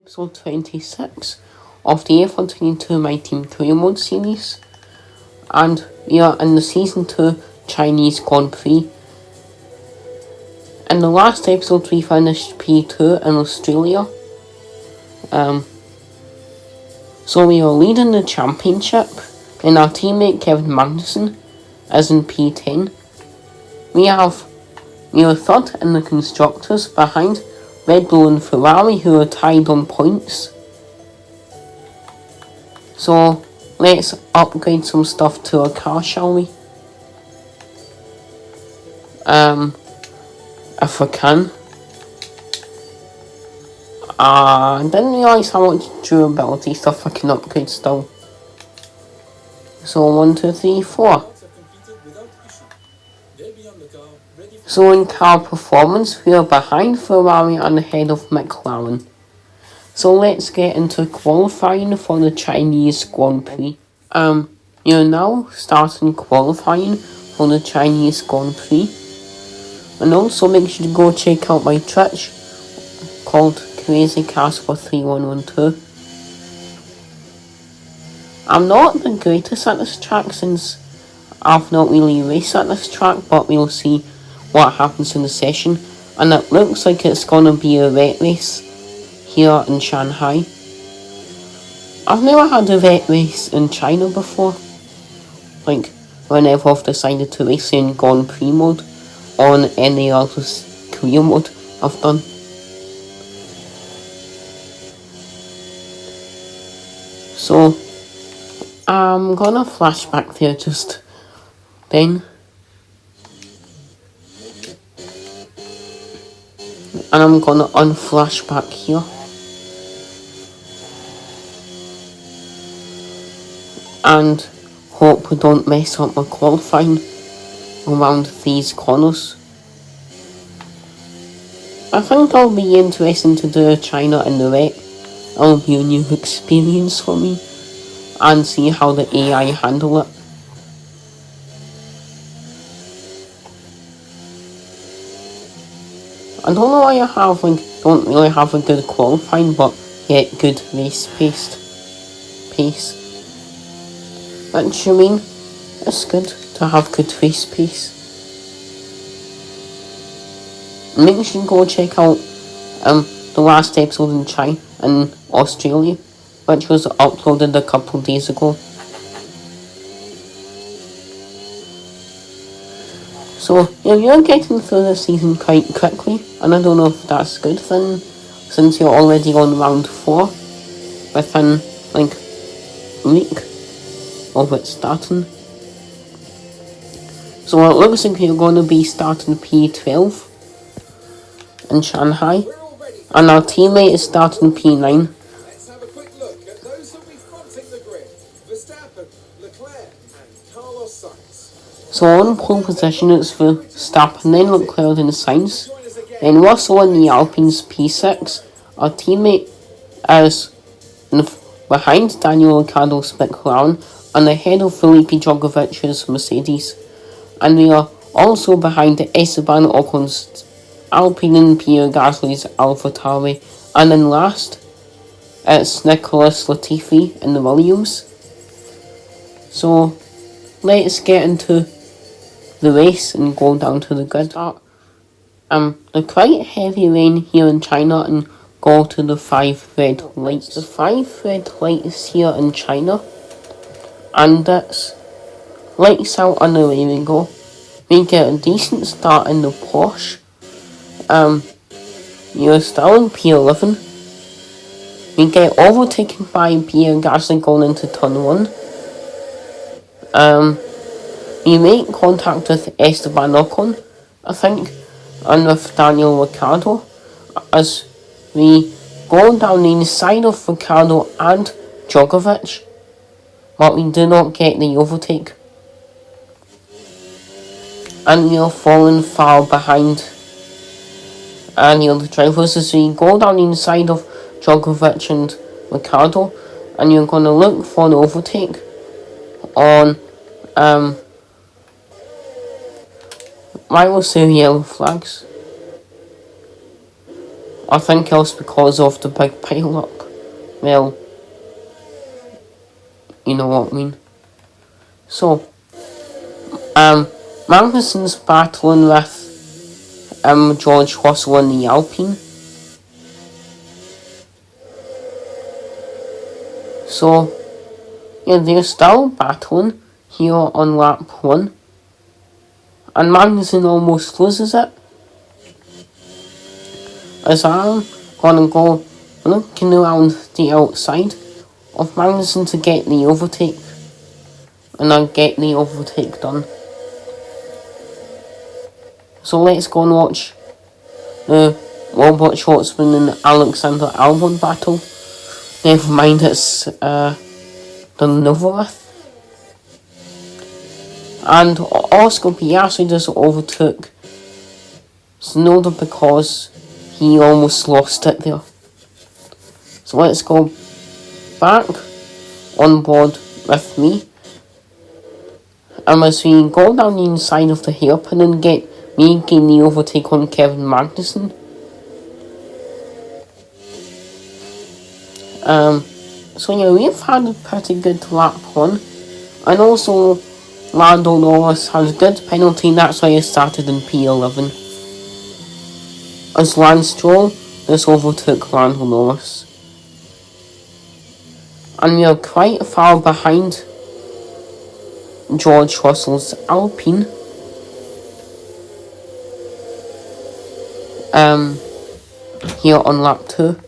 Episode 26 of the Ep4 22 My Team Career Mode series, and we are in the Season 2 Chinese Grand Prix. In the last episode we finished P2 in Australia, so we are leading the championship, and our teammate Kevin Magnussen is in P10. We are third in the constructors behind Red Bull and Ferrari, who are tied on points. So let's upgrade some stuff to our car, shall we? If we can. I didn't realise how much durability stuff I can upgrade still. So 1, 2, 3, 4. So in car performance, we are behind Ferrari and ahead of McLaren. So let's get into qualifying for the Chinese Grand Prix. You're now starting qualifying for the Chinese Grand Prix. And also make sure to go check out my Twitch called CrazyCasper3112. I'm not the greatest at this track since I've not really raced at this track, but we'll see what happens in the session. And it looks like it's gonna be a wet race here in Shanghai. I've never had a wet race in China before. Like, whenever I've decided to race in Grand Prix mode on any other career mode I've done. So, I'm gonna flash back there just then. And I'm gonna unflash back here. And hope we don't mess up my qualifying around these corners. I think it'll be interesting to do China in the wet. It'll be a new experience for me, and see how the AI handle it. I don't know why I don't really have a good qualifying, but yet good race pace. Which, I mean, it's good to have good race pace. Make sure you go check out the last episode in Australia, which was uploaded a couple days ago. So you're getting through the season quite quickly, and I don't know if that's a good thing, since you're already on round 4 within like a week of it starting. So it looks like you're going to be starting P12 in Shanghai, and our teammate is starting P9. Let's have a quick look at those who'll be fronting the grid. Verstappen, Leclerc and Carlos Sainz. So on pole position it's Verstappen, then Leclerc and Sainz, then Russell in the Alpines P6. Our teammate is behind Daniel Ricciardo's McLaren and ahead of Felipe Drugovic's Mercedes. And we are also behind Esteban Ocon's Alpine and Pierre Gasly's AlphaTauri. And then last, it's Nicholas Latifi in the Williams. So let's get into the race and go down to the grid. The quite heavy rain here in China, and go to the 5 red lights. The 5 red lights here in China, and it's lights out and away we go. We get a decent start in the Porsche. You're still in P11. We get overtaken by Pierre Gasly going into turn 1. We make contact with Esteban Ocon, I think, and with Daniel Ricciardo, as we go down the inside of Ricciardo and Drugovic, but we do not get the overtake. And we are falling far behind any other drivers as we go down the inside of Drugovic and Ricciardo, and you're going to look for an overtake on I will say yellow flags. I think else because of the big pile-up. Well, you know what I mean. So, Magnussen's battling with George Russell in the Alpine. So, yeah, they're still battling here on lap 1. And Magnussen almost loses it. As I'm gonna go looking around the outside of Magnussen to get the overtake. And I'll get the overtake done. So let's go and watch the Robert Schwartzman and Alexander Albon battle. Never mind, it's done over with. And Oscar Piastri just overtook Tsunoda because he almost lost it there. So let's go back on board with me. And as we go down the inside of the hairpin and get me gain the overtake on Kevin Magnussen. So yeah, we've had a pretty good lap 1. And also Lando Norris has a good penalty, and that's why he started in P11. As Lance Stroll just overtook Lando Norris. And we are quite far behind George Russell's Alpine. Here on lap 2.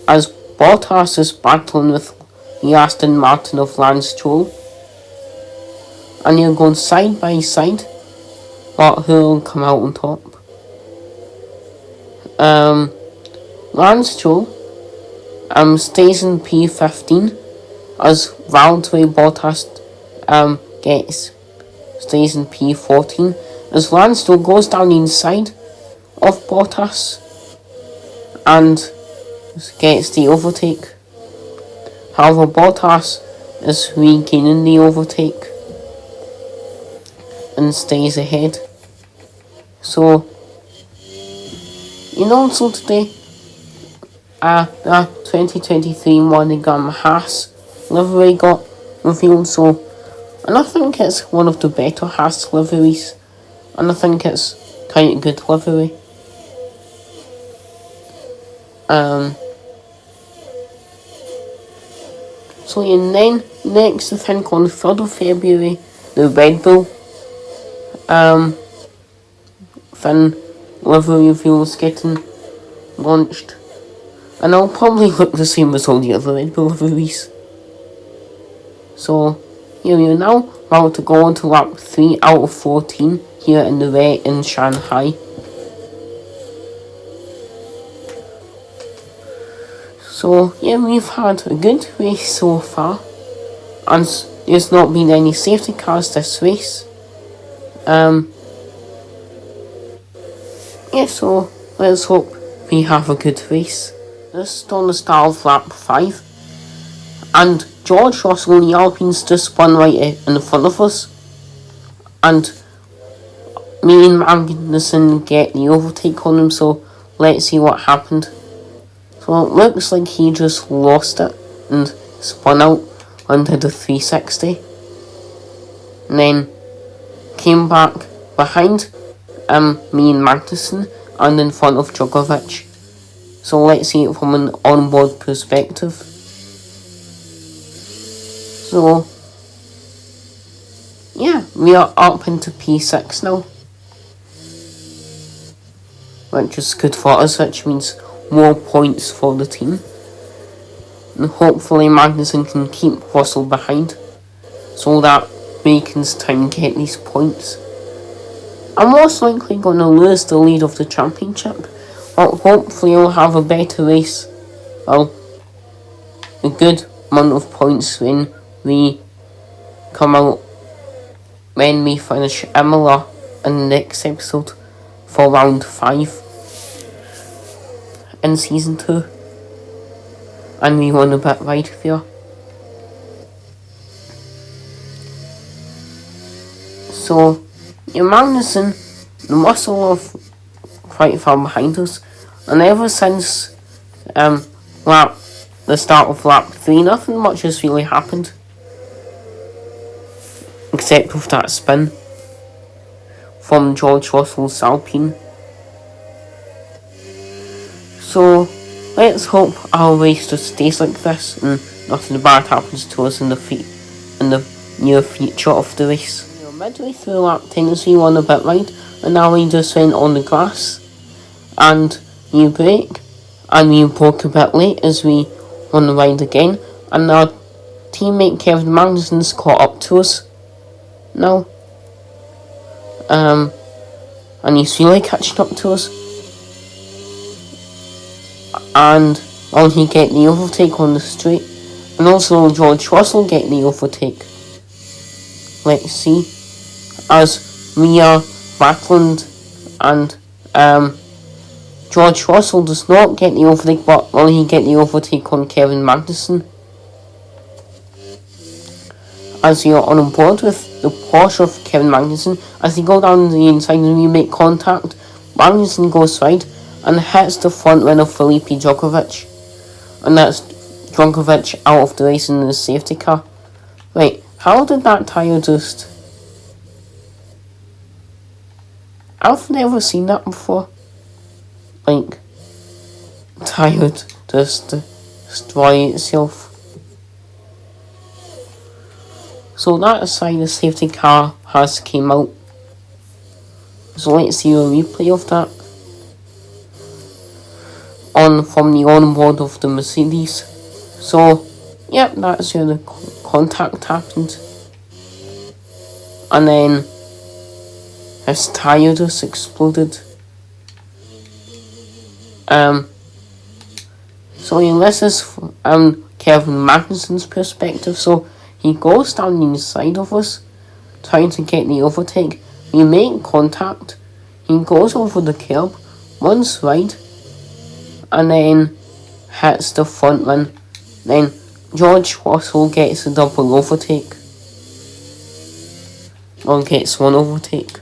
As Bottas is battling with the Aston Martin of Lance Stroll. And you're going side by side, but who will come out on top? Lance Stroll stays in P15 as Valtteri Bottas stays in P14 as Lance Stroll goes down the inside of Bottas and gets the overtake. However, Bottas is regaining the overtake and stays ahead. So, also today, the 2023 Monogram Haas livery got revealed, and I think it's one of the better Haas liveries, and I think it's quite a good livery. And then next, I think on the 3rd of February, the Red Bull Finn livery reveals getting launched. And I'll probably look the same as all the other Red Bull liveries. So, here we are now, about to go on to lap 3 out of 14 here in the red in Shanghai. So, yeah, we've had a good race so far, and there's not been any safety cars this race. So let's hope we have a good race. This is on the start of lap 5, and George Russell and the Alpines just spun right in front of us, and me and Magnussen get the overtake on him, so let's see what happened. So it looks like he just lost it and spun out and did a 360. And then came back behind me and Magnussen and in front of Djokovic. So let's see it from an onboard perspective. So yeah, we are up into P6 now, which is good for us, which means more points for the team. And hopefully Magnussen can keep Russell behind so that we can try and get these points. I'm most likely going to lose the lead of the championship, but hopefully we'll have a better race. Well, a good amount of points when we come out, when we finish Imola in the next episode for round 5 in season 2. And we won a bit right there. So, Magnussen, the Russell of quite far behind us, And ever since lap the start of lap 3, nothing much has really happened. Except with that spin from George Russell's Alpine. So let's hope our race just stays like this and nothing bad happens to us in the near future of the race. Midway through lap 10 as we won a bit wide, and now we just went on the grass and we brake and we broke a bit late as we won the ride again, and our teammate Kevin Magnussen's caught up to us now. And he's really catching up to us. And he get the overtake on the straight. And also George Russell get the overtake. Let's see. As we are battling and George Russell does not get the overtake, but he get the overtake on Kevin Magnussen. As we are on board with the Porsche of Kevin Magnussen, as they go down the inside and we make contact, Magnussen goes wide and hits the front wing of Felipe Djokovic. And that's Djokovic out of the race in the safety car. Wait, how did that tyre just... I've never seen that before. Like, tyre just destroy itself. So that aside, the safety car has came out. So let's see a replay of that. From the onboard of the Mercedes. So, yep, that's where the contact happened. And then his tyre just exploded. So yeah, this is Kevin Magnussen's perspective. So he goes down the inside of us, trying to get the overtake. We make contact. He goes over the curb, runs right, and then hits the front one. Then George Russell gets a double overtake. Or gets one overtake.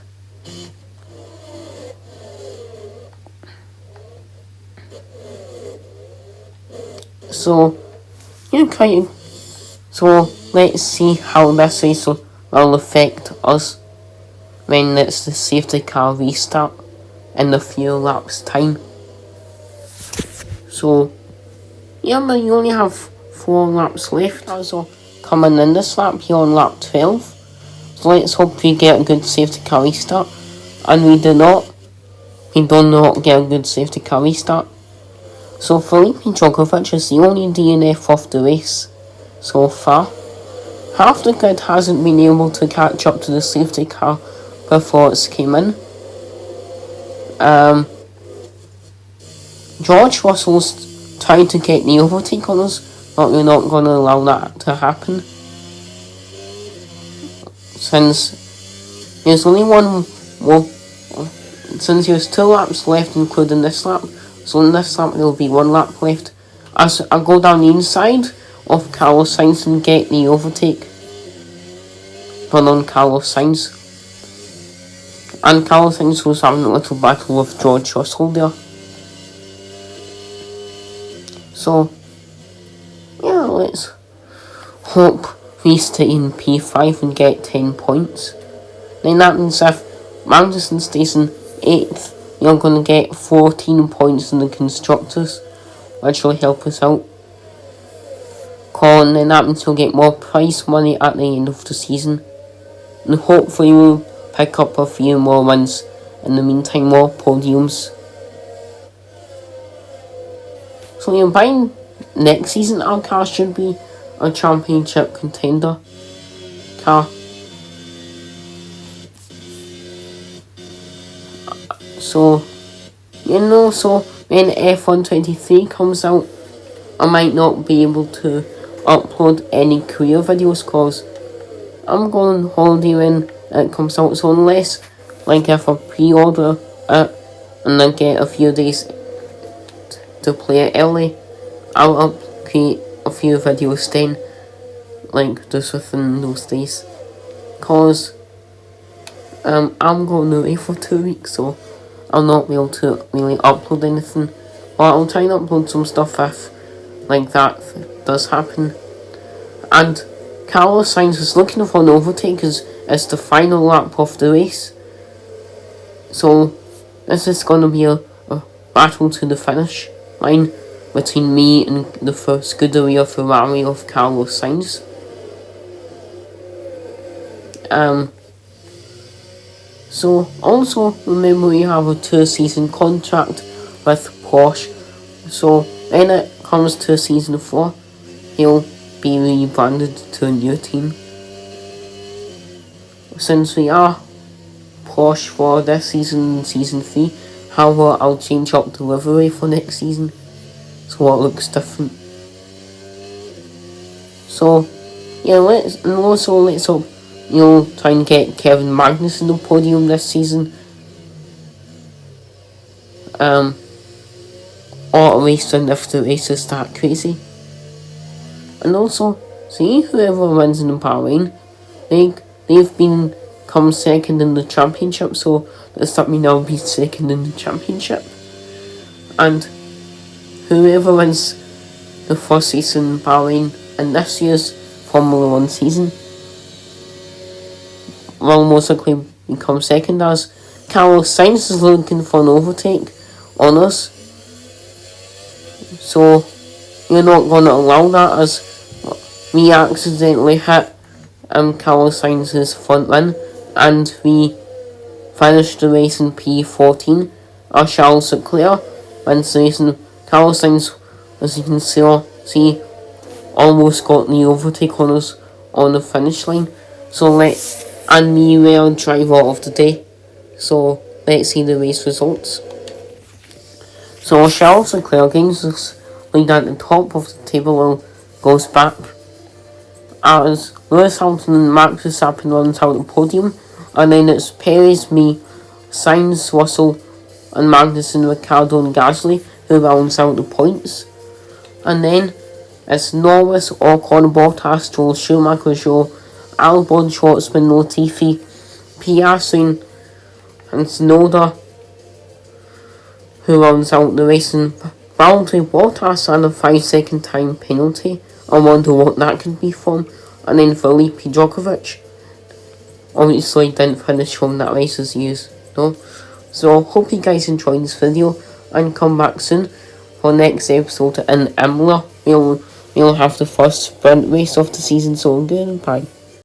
So, so let's see how this race will affect us when it's the safety car restart in a few laps time. So, yeah, but you only have 4 laps left. Also, coming in this lap, you're on lap 12. So let's hope we get a good safety car restart. And we do not. We do not get a good safety car restart. So Felipe Djokovic is the only DNF of the race so far. Half the grid hasn't been able to catch up to the safety car before it came in. George Russell's trying to get the overtake on us, but we're not going to allow that to happen. Since there's only since there's 2 laps left including this lap, so in this lap there will be 1 lap left. As I go down the inside of Carlos Sainz and get the overtake on Carlos Sainz. And Carlos Sainz was having a little battle with George Russell there. So, yeah, let's hope we stay in P5 and get 10 points. Then that means if Magnussen stays in 8th, you're going to get 14 points in the Constructors, which will help us out. And then that means you'll get more prize money at the end of the season. And hopefully we'll pick up a few more wins. In the meantime, more podiums. So yeah, by next season, our car should be a championship contender car. So, so when F1 23 comes out, I might not be able to upload any career videos because I'm going on holiday when it comes out. So unless, like, if I pre-order it and I get a few days to play it early, I'll create a few videos then, like, just within those days. Because I'm going away for 2 weeks, so I'll not be able to really upload anything But I'll try and upload some stuff if like that does happen. And Carlos Sainz is looking for an overtake as the final lap of the race. So this is going to be a battle to the finish line between me and the first Scuderia Ferrari of Carlos Sainz. So also remember we have a 2-season contract with Porsche. So when it comes to season 4, he'll be rebranded to a new team. Since we are Porsche for this season, season 3, however, I'll change up the livery for next season so it looks different. So yeah, let's hope try and get Kevin Magnussen the podium this season. Or at least if the races start crazy. And also, see whoever wins in Bahrain, they've been come second in the championship, so does that mean I'll be second in the championship? And whoever wins the first season in Bahrain in this year's Formula 1 season will most likely become second, as Carlos Sainz is looking for an overtake on us. So you're not going to allow that, as we accidentally hit Carlos Sainz's front end and we finished the race in P14. Charles Leclerc wins the race, and Carlos Sainz, as you can see, almost got the overtake on us on the finish line. And we were driver of the day. So let's see the race results. So Charles Leclerc gains us lead at the top of the table and goes back, as Lewis Hamilton and Max Verstappen runs out the podium, and then it's Perez, me, Sainz, Russell, and Magnussen, Ricciardo, and Gasly who rounds out the points. And then it's Norris, Ocon, Bottas, Stroll, Schumacher, Zhou, Albon, Schwartzman, Latifi, Piastri, and Tsunoda who runs out the race, and Valtteri Bottas and a 5-second time penalty. I wonder what that could be from. And then Felipe Djokovic obviously didn't finish from that race as usual. So hope you guys enjoyed this video and come back soon for next episode in Imola. We'll have the first sprint race of the season, so goodbye.